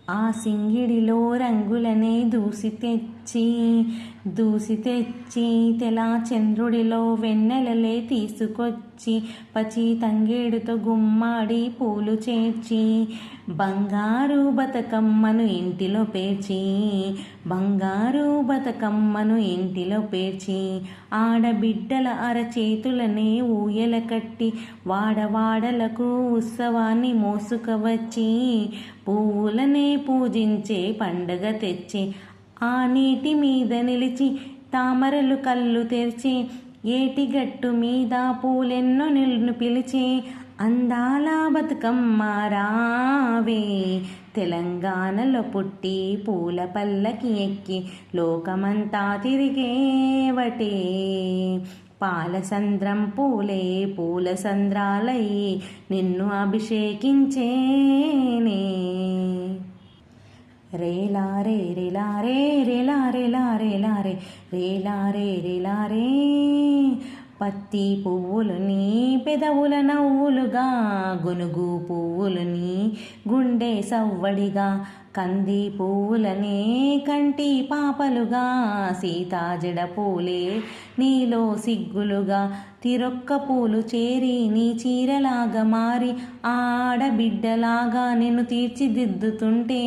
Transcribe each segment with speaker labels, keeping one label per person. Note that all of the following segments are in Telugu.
Speaker 1: ఆ సింగిడిలో రంగులనే దూసి తెచ్చి తెలా చంద్రుడిలో వెన్నెలలే తీసుకొచ్చి పచి తంగేడుతో గుమ్మాడి పూలు చేర్చి బంగారు బతుకమ్మను ఇంటిలో పేర్చి ఆడబిడ్డల అరచేతులనే ఊయల కట్టి వాడవాడలకు ఉత్సవాన్ని మోసుకవచ్చి పువ్వులనే పూజించే పండగ తెచ్చి ఆ నీటి మీద నిలిచి తామరలు కళ్ళు తెరిచి ఏటిగట్టు మీద పూలెన్నో నిన్ను పిలిచి అందాల బతుకమ్మ రావే తెలంగాణలో పుట్టి పూల పల్లకి ఎక్కి లోకమంతా తిరిగేవటే పాలసంద్రం పూలే పూల సంద్రాలయ్యి నిన్ను అభిషేకించేనే రేలారే రేలారే రేలారే లారే రేలారే పత్తి పువ్వులని పెదవుల నవ్వులుగా గునుగు పువ్వులని గుండె సవ్వడిగా కంది పువ్వులనే కంటి పాపలుగా సీతాజడ పూలే నీలో సిగ్గులుగా తిరొక్క పూలు చేరి నీ చీరలాగా మారి ఆడబిడ్డలాగా నిన్ను తీర్చిదిద్దుతుంటే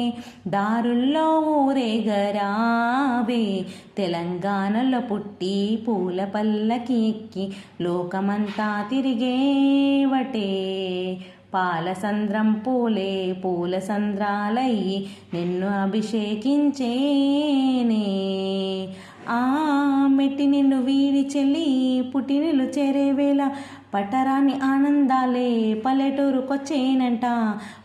Speaker 1: దారుల్లో ఊరేగరావే తెలంగాణలో పుట్టి పూల పల్లకి ఎక్కి లోకమంతా తిరిగేవటే పాలసంద్రం పూలే పూల సంద్రాలయ్యి నిన్ను అభిషేకించేనే ఆ మెట్టి నిన్ను వీడి చెల్లి పుట్టినిల్లు చేరేవేళ పట్టరాని ఆనందాలే పల్లెటూరుకొచ్చేనంట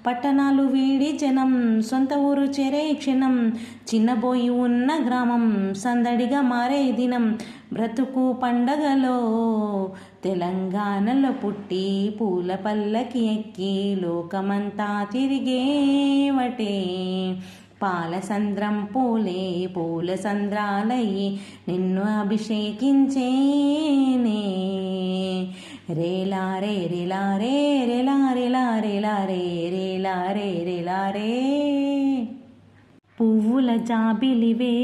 Speaker 1: పట్టణాలు వీడి జనం సొంత ఊరు చేరే క్షణం చిన్నబోయి ఉన్న గ్రామం సందడిగా మారే దినం బ్రతుకు పండగలో తెలంగాణలో పుట్టి పూల పల్లకి ఎక్కి లోకమంతా తిరిగేవటే పాలసంద్రం పూలే పూల సంద్రాలయ్యి నిన్ను అభిషేకించేనే రేలారే రేలారే రేలారే లారే రేలారే పువ్వుల జాబిలివే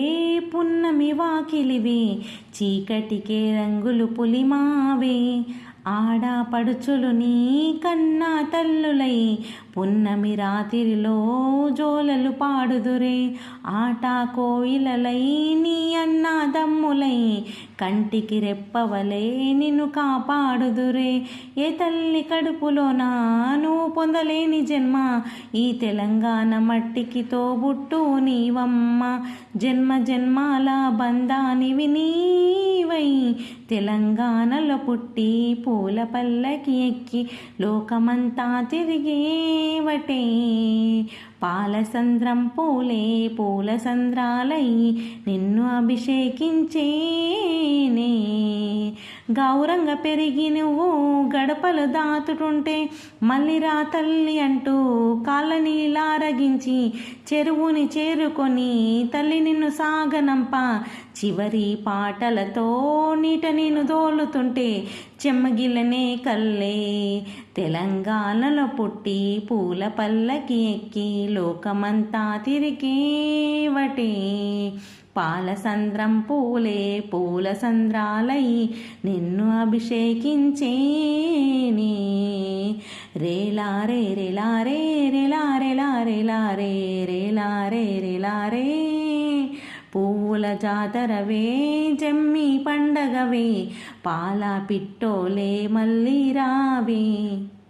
Speaker 1: పున్నమి వాకిలివే చీకటికే రంగులు పులిమావే ఆడపడుచులు నీ కన్నా తల్లులై పున్నమి రాత్రిలో జోలలు పాడుదురే ఆట కోయిలలై నీ అన్నదమ్ములై కంటికి రెప్పవలే నిన్ను కాపాడుదురే ఏ తల్లి కడుపులోనా నువ్వు పొందలేని జన్మ ఈ తెలంగాణ మట్టికి తోబుట్టు నీవమ్మ జన్మ జన్మాల బంధానివి నీవై తెలంగాణలో పుట్టి పూల పల్లకి ఎక్కి లోకమంతా తిరిగేవటే పాలసంద్రం పూలే పూల సంద్రాలయ్యి నిన్ను అభిషేకించేనే గౌరంగ పెరిగి నువ్వు గడపలు దాటుతుంటే మళ్ళీ రా తల్లి అంటూ కాళ్ళ నీళ్ళారగించి చెరువుని చేరుకొని తల్లి నిన్ను సాగనంప చివరి పాటలతో నీట నేను దోలుతుంటే చెమ్మగిల్లనే కల్లే తెలంగాణలో పుట్టి పూల పల్లకి ఎక్కి లోకమంతా తిరిగేవటే పాలసంద్రం పూలే పూల సంద్రాలయ్యి నిన్ను అభిషేకించేనే రేలారే రేలారే రేలారే రేలారే పువ్వుల జాతరవే జమ్మి పండగవే పాల పిట్టోలే మళ్ళీ రావే.